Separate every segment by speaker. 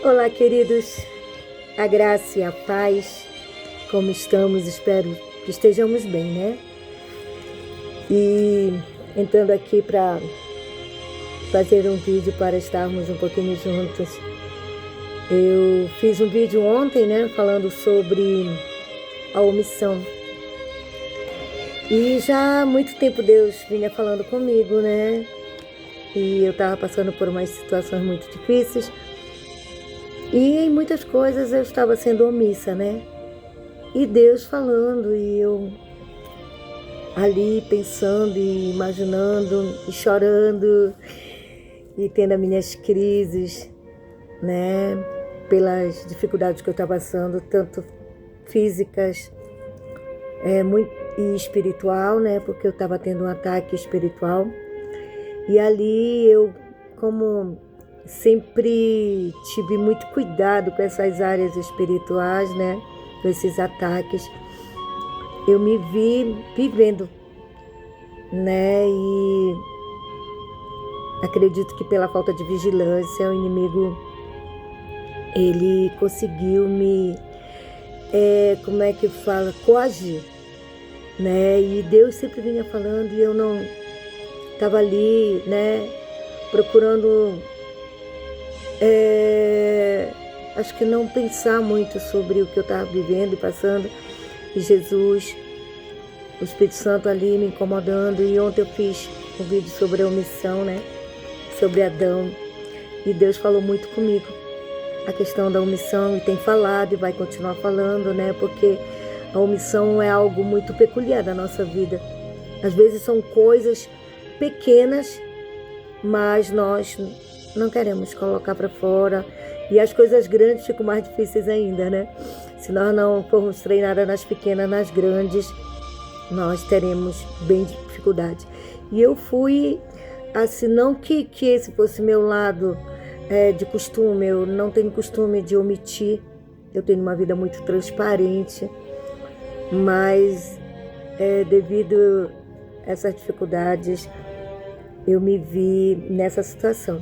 Speaker 1: Olá, queridos, a graça e a paz, como estamos? Espero que estejamos bem, né? E entrando aqui para fazer um vídeo para estarmos um pouquinho juntos. Eu fiz um vídeo ontem, né, falando sobre a omissão. E já há muito tempo Deus vinha falando comigo, né? E eu estava passando por umas situações muito difíceis. E em muitas coisas eu estava sendo omissa, né? E Deus falando, e eu ali pensando e imaginando e chorando e tendo as minhas crises, né? Pelas dificuldades que eu estava passando, tanto físicas e espiritual, né? Porque eu estava tendo um ataque espiritual. E ali eu, como sempre tive muito cuidado com essas áreas espirituais, né? Com esses ataques. Eu me vi vivendo, né? E acredito que pela falta de vigilância, o inimigo, ele conseguiu me, como é que fala? Coagir, né? E Deus sempre vinha falando e eu não estava ali, né? Procurando acho que não pensar muito sobre o que eu estava vivendo e passando, e Jesus, o Espírito Santo ali me incomodando. E ontem eu fiz um vídeo sobre a omissão, né? Sobre Adão, e Deus falou muito comigo a questão da omissão, e tem falado e vai continuar falando, né? Porque a omissão é algo muito peculiar da nossa vida. Às vezes são coisas pequenas, mas nós não queremos colocar para fora, e as coisas grandes ficam mais difíceis ainda, né? Se nós não formos treinadas nas pequenas, nas grandes, nós teremos bem dificuldade. E eu fui assim, não que esse fosse meu lado de costume, eu não tenho costume de omitir, eu tenho uma vida muito transparente, mas devido a essas dificuldades, eu me vi nessa situação.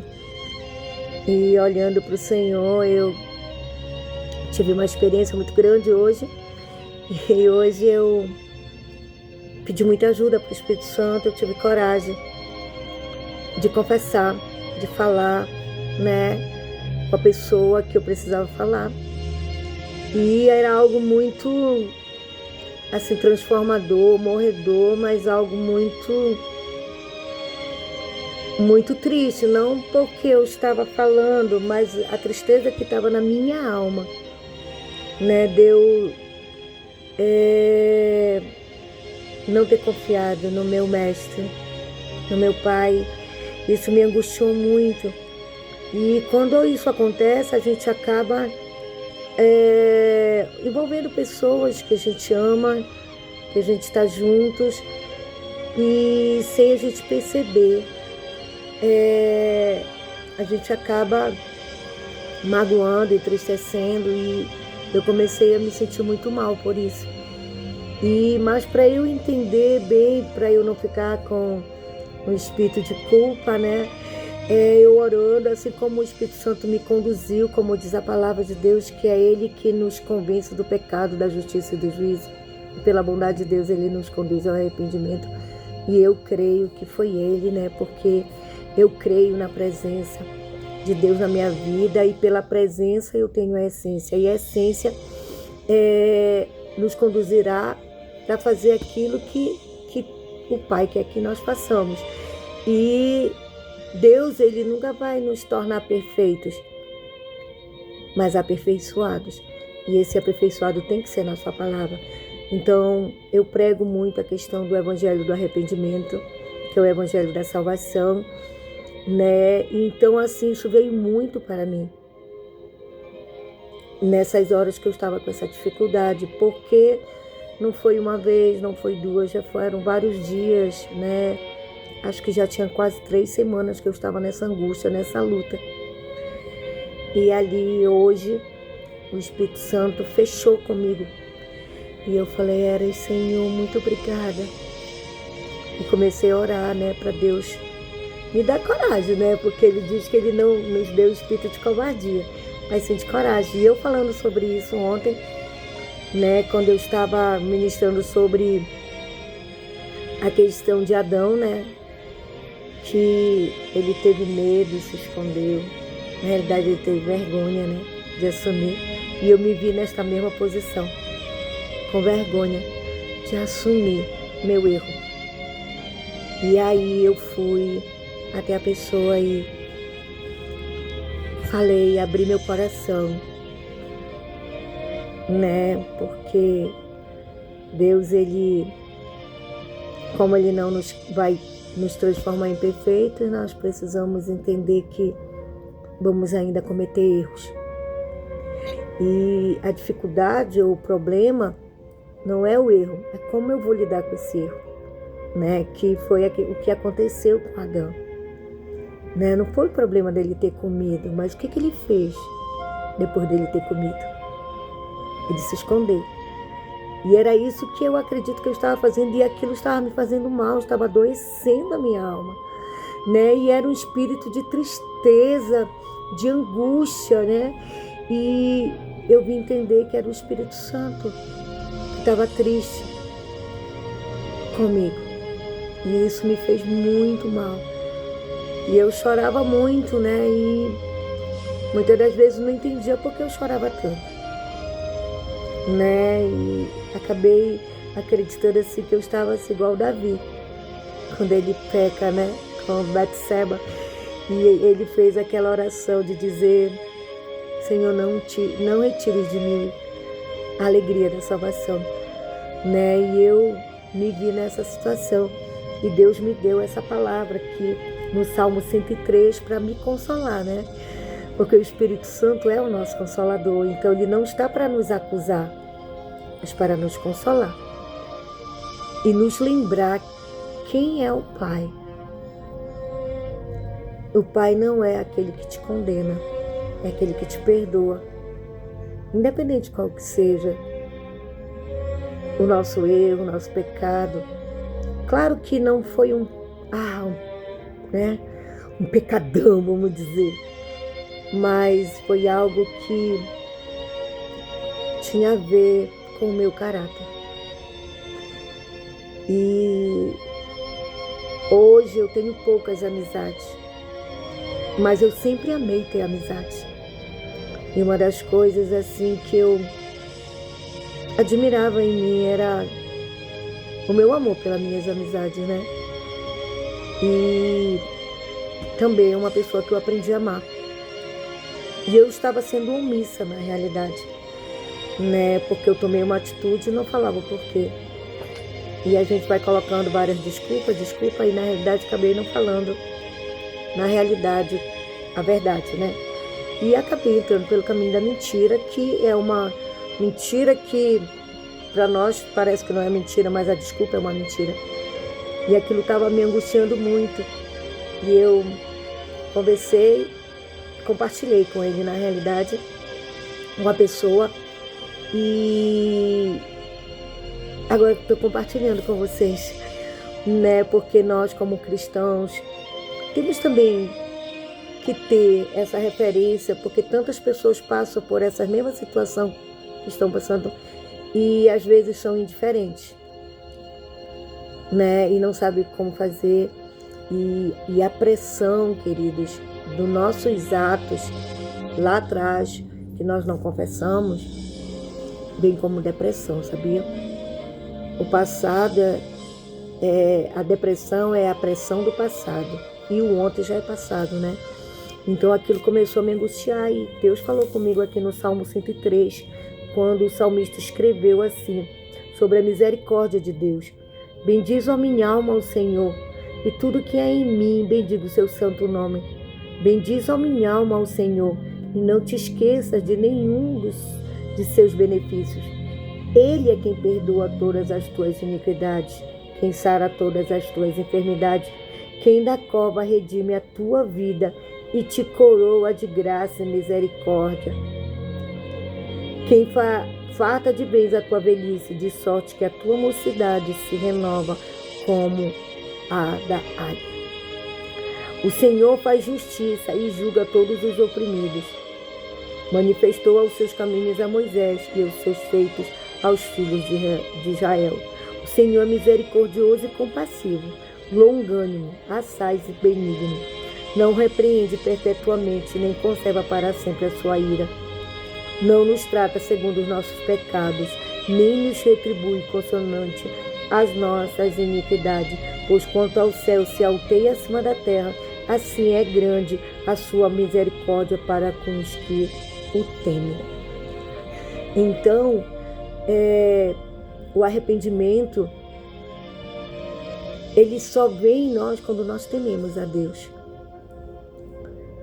Speaker 1: E olhando para o Senhor, eu tive uma experiência muito grande hoje. E hoje eu pedi muita ajuda para o Espírito Santo, eu tive coragem de confessar, de falar, né, com a pessoa que eu precisava falar. E era algo muito, assim, transformador, morredor, mas algo muito triste, não porque eu estava falando, mas a tristeza que estava na minha alma, né, deu não ter confiado no meu mestre, no meu pai. Isso me angustiou muito. E quando isso acontece, a gente acaba envolvendo pessoas que a gente ama, que a gente está juntos, e sem a gente perceber, a gente acaba magoando, entristecendo, e eu comecei a me sentir muito mal por isso. Mas para eu entender bem, para eu não ficar com um espírito de culpa, né? Eu orando, assim como o Espírito Santo me conduziu, como diz a palavra de Deus, que é Ele que nos convence do pecado, da justiça e do juízo. E pela bondade de Deus, Ele nos conduz ao arrependimento. E eu creio que foi Ele, né? Porque eu creio na presença de Deus na minha vida, e pela presença eu tenho a essência. E a essência nos conduzirá para fazer aquilo que o Pai quer que nós façamos. E Deus, Ele nunca vai nos tornar perfeitos, mas aperfeiçoados. E esse aperfeiçoado tem que ser na sua palavra. Então, eu prego muito a questão do Evangelho do arrependimento, que é o Evangelho da salvação, né? Então, assim, isso veio muito para mim nessas horas que eu estava com essa dificuldade, porque não foi uma vez, não foi duas, já foram vários dias, né? Acho que já tinha quase 3 semanas que eu estava nessa angústia, nessa luta. E ali hoje o Espírito Santo fechou comigo. E eu falei, Senhor, muito obrigada. E comecei a orar, né, para Deus me dar coragem, né? Porque Ele diz que Ele não nos deu espírito de covardia, mas sim de coragem. E eu falando sobre isso ontem, né, quando eu estava ministrando sobre a questão de Adão, né, que ele teve medo e se escondeu. Na realidade, ele teve vergonha, né, de assumir. E eu me vi nesta mesma posição, com vergonha de assumir meu erro. E aí eu fui até a pessoa e falei, abri meu coração, né, porque Deus, ele, como ele não vai nos transformar em perfeitos, nós precisamos entender que vamos ainda cometer erros. E a dificuldade ou o problema não é o erro, é como eu vou lidar com esse erro, né? Que foi o que aconteceu com Adão, né? Não foi o problema dele ter comido, mas o que ele fez depois dele ter comido? Ele se escondeu. E era isso que eu acredito que eu estava fazendo, e aquilo estava me fazendo mal, estava adoecendo a minha alma, né? E era um espírito de tristeza, de angústia, né? E eu vim entender que era o Espírito Santo que estava triste comigo. E isso me fez muito mal. E eu chorava muito, né? E muitas das vezes não entendia por que eu chorava tanto, né? E acabei acreditando assim que eu estava assim, igual Davi, quando ele peca, né, com Batseba, e ele fez aquela oração de dizer: Senhor, não retires de mim a alegria da salvação, né? E eu me vi nessa situação, e Deus me deu essa palavra aqui no Salmo 103 para me consolar, né? Porque o Espírito Santo é o nosso consolador, então ele não está para nos acusar, mas para nos consolar e nos lembrar quem é o Pai. O Pai não é aquele que te condena, é aquele que te perdoa, independente de qual que seja o nosso erro, o nosso pecado. Claro que não foi um pecadão, vamos dizer, mas foi algo que tinha a ver com o meu caráter. E hoje eu tenho poucas amizades, mas eu sempre amei ter amizade. E uma das coisas assim que eu admirava em mim era o meu amor pelas minhas amizades, né? E também é uma pessoa que eu aprendi a amar. E eu estava sendo omissa na realidade, né? Porque eu tomei uma atitude e não falava o porquê. E a gente vai colocando várias desculpas, e na realidade acabei não falando, na realidade, a verdade, né? E acabei entrando pelo caminho da mentira, que é uma mentira que para nós parece que não é mentira, mas a desculpa é uma mentira. E aquilo estava me angustiando muito. E eu conversei, compartilhei com ele, na realidade, uma pessoa. E agora estou compartilhando com vocês, né? Porque nós, como cristãos, temos também que ter essa referência, porque tantas pessoas passam por essa mesma situação que estão passando e às vezes são indiferentes, né? E não sabem como fazer. E a pressão, queridos, dos nossos atos lá atrás, que nós não confessamos, bem como depressão, sabia? O passado, a depressão é a pressão do passado. E o ontem já é passado, né? Então aquilo começou a me angustiar. E Deus falou comigo aqui no Salmo 103, quando o salmista escreveu assim, sobre a misericórdia de Deus. Bendiz a minha alma ao Senhor, e tudo que é em mim, bendiga o seu santo nome. Bendiz a minha alma ao Senhor, e não te esqueças de nenhum de seus benefícios. Ele é quem perdoa todas as tuas iniquidades, quem sara todas as tuas enfermidades, quem da cova redime a tua vida e te coroa de graça e misericórdia. Quem farta de bens a tua velhice, de sorte que a tua mocidade se renova como a da águia. O Senhor faz justiça e julga todos os oprimidos. Manifestou aos seus caminhos a Moisés e aos seus feitos aos filhos de Israel. O Senhor é misericordioso e compassivo, longânimo, assaz e benigno. Não repreende perpetuamente, nem conserva para sempre a sua ira. Não nos trata segundo os nossos pecados, nem nos retribui consonante as nossas iniquidades. Pois quanto ao céu se alteia acima da terra, assim é grande a sua misericórdia para com os que o temem. Então, o arrependimento, ele só vem em nós quando nós tememos a Deus.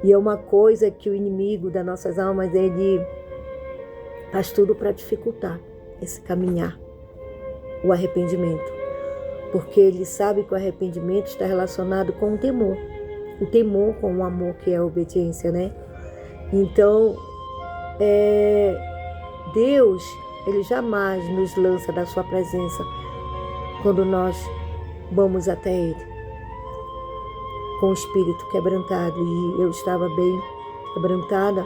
Speaker 1: E é uma coisa que o inimigo das nossas almas, ele faz tudo para dificultar esse caminhar, o arrependimento. Porque ele sabe que o arrependimento está relacionado com o temor. O temor com o amor, que é a obediência, né? Então, Deus, ele jamais nos lança da sua presença quando nós vamos até ele com o espírito quebrantado. E eu estava bem quebrantada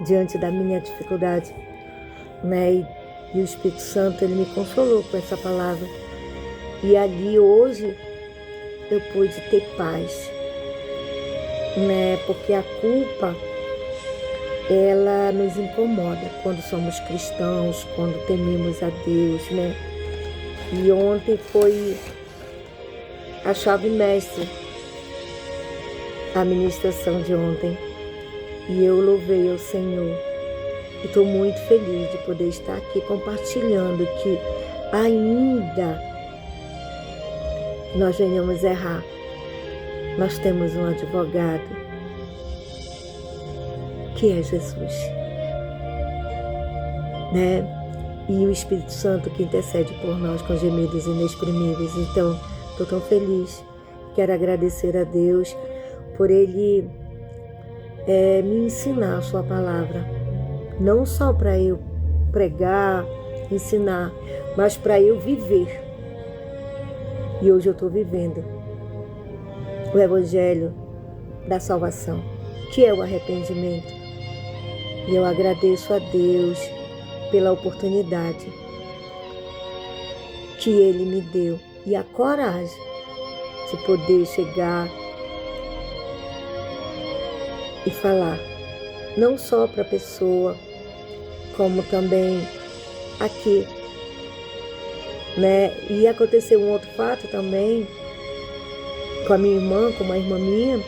Speaker 1: diante da minha dificuldade, né? E o Espírito Santo, ele me consolou com essa palavra. E ali hoje eu pude ter paz, né? Porque a culpa, ela nos incomoda quando somos cristãos, quando tememos a Deus, né? E ontem foi a chave mestre, a ministração de ontem. E eu louvei ao Senhor. E estou muito feliz de poder estar aqui compartilhando que ainda nós venhamos errar, nós temos um advogado, que é Jesus, né? E o Espírito Santo que intercede por nós com gemidos inexprimíveis. Então, estou tão feliz. Quero agradecer a Deus por Ele me ensinar a sua palavra. Não só para eu pregar, ensinar, mas para eu viver. E hoje eu estou vivendo o Evangelho da salvação, que é o arrependimento. E eu agradeço a Deus pela oportunidade que Ele me deu e a coragem de poder chegar e falar, não só para a pessoa, como também aqui, né? E aconteceu um outro fato também com a minha irmã, com uma irmã minha,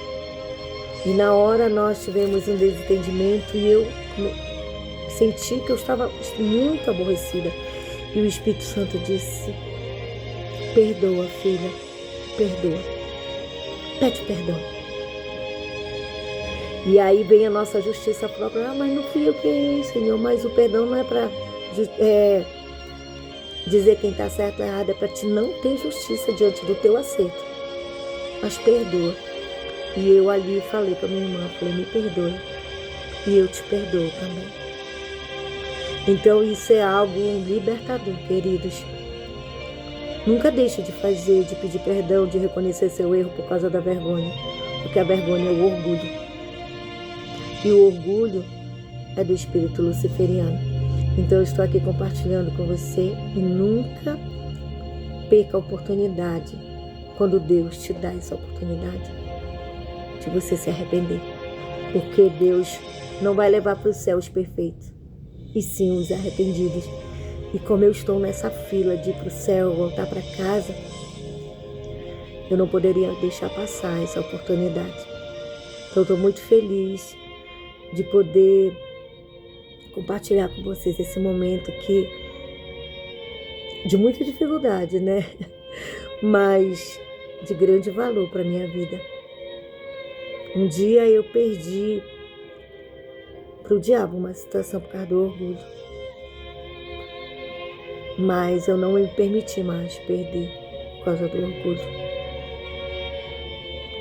Speaker 1: e na hora nós tivemos um desentendimento e eu senti que eu estava muito aborrecida. E o Espírito Santo disse, perdoa, filha, perdoa, pede perdão. E aí vem a nossa justiça própria. Mas não fui eu que fiz, Senhor. Mas o perdão não é para dizer quem está certo ou errado. É para te não ter justiça diante do teu acerto. Mas perdoa. E eu ali falei com a minha irmã. Falei, me perdoe. E eu te perdoo também. Então isso é algo libertador, queridos. Nunca deixe de fazer, de pedir perdão, de reconhecer seu erro por causa da vergonha. Porque a vergonha é o orgulho. E o orgulho é do espírito luciferiano. Então eu estou aqui compartilhando com você e nunca perca a oportunidade quando Deus te dá essa oportunidade de você se arrepender. Porque Deus não vai levar para o céu os perfeitos, e sim os arrependidos. E como eu estou nessa fila de ir para o céu, voltar para casa, eu não poderia deixar passar essa oportunidade. Então eu estou muito feliz de poder compartilhar com vocês esse momento que de muita dificuldade, né? Mas de grande valor para a minha vida. Um dia eu perdi para o diabo uma situação por causa do orgulho. Mas eu não me permiti mais perder por causa do orgulho.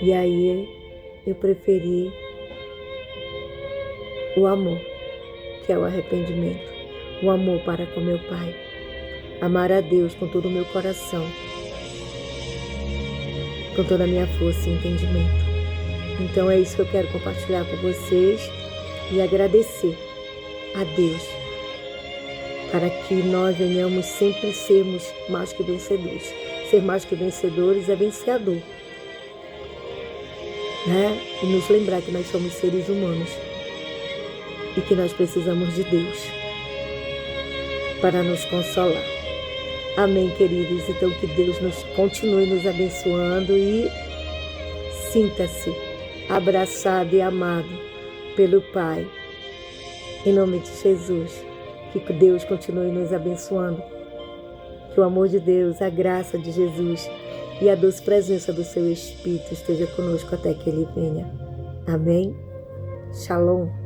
Speaker 1: E aí eu preferi o amor, que é o arrependimento. O amor para com meu Pai. Amar a Deus com todo o meu coração. Com toda a minha força e entendimento. Então é isso que eu quero compartilhar com vocês. E agradecer a Deus, para que nós venhamos sempre sermos mais que vencedores. Ser mais que vencedores é vencedor, né? E nos lembrar que nós somos seres humanos e que nós precisamos de Deus para nos consolar. Amém, queridos? Então que Deus nos continue nos abençoando e sinta-se abraçado e amado pelo Pai. Em nome de Jesus, que Deus continue nos abençoando. Que o amor de Deus, a graça de Jesus e a doce presença do seu Espírito esteja conosco até que Ele venha. Amém? Shalom.